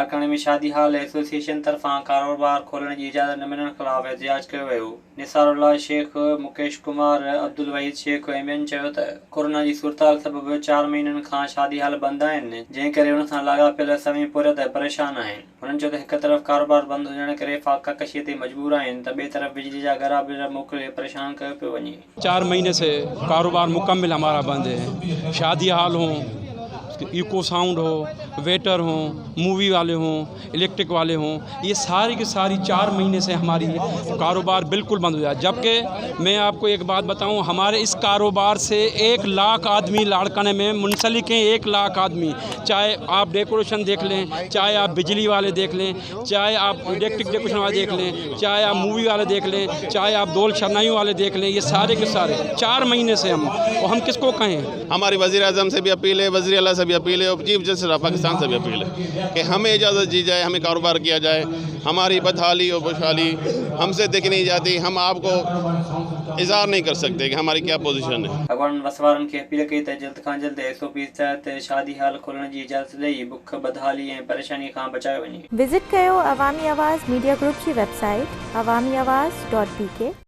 लाड़काने में शादी हाल एसोसिएशन तरफां कारोबार खोलने की इजाज़त न मिलण ख़िलाफ़ एहतिजाज कयो वियो। निसारुल्लाह शेख, मुकेश कुमार, अब्दुल वहीद शेख ऐं ॿियनि चयो त कोरोना जी सूरताल सबबि 4 महीननि खां शादी हाल बंदि आहिनि, जंहिं करे उन सां लाॻापियल सभी पुरियत परेशान आहिनि। हुननि चयो त हिक तरफ़ कारोबार बंदि हुजण करे फाका कशीअ ते मजबूर आहिनि त ॿिए तरफ़ बिजली जा घरा बिल मोकिले परेशान कयो पियो वञे। 4 महीने से कारोबार मुकम्मल हमारा बंद है। शादी हाल हो, इको साउंड हो, वेटर हो, मूवी वाले हों, इलेक्ट्रिक वाले हों, ये सारी की सारी 4 महीने से हमारी कारोबार बिल्कुल बंद हो जाए। जबकि मैं आपको एक बात बताऊं, हमारे इस कारोबार से 1 लाख आदमी लाड़काने में मुंसलिक हैं। 1 लाख आदमी, चाहे आप डेकोरेशन देख लें, चाहे आप बिजली वाले देख लें, चाहे आप इलेक्ट्रिक डेकोरेशन वाले देख लें, चाहे आप मूवी वाले देख लें, चाहे आप दोल शरनाइयों वाले देख लें, ये सारे के सारे 4 महीने से हम किसको कहें। हमारी वज़ीर आज़म से भी अपील है, वज़ीर आला से भी अपील है और चीफ जस्टिस ऑफ पाकिस्तान से भी अपील है कि हमें इजाज़त दी जाए, हमें कारोबार किया जाए। हमारी बदहाली और खुशहाली हमसे देखी नहीं जाती। हम आपको इज़हार नहीं कर सकते कि हमारी क्या पोजीशन है। अॻवान वसवारनि खे अपील कई त जल्द खां जल्द SOP तहत शादी हाल खोलण जी इजाज़त ॾेई बुख, बदहाली ऐं परेशानी खां बचायो वञे। विज़िट कयो अवामी आवाज़ मीडिया ग्रुप जी वेबसाइट awamiawaz.pk।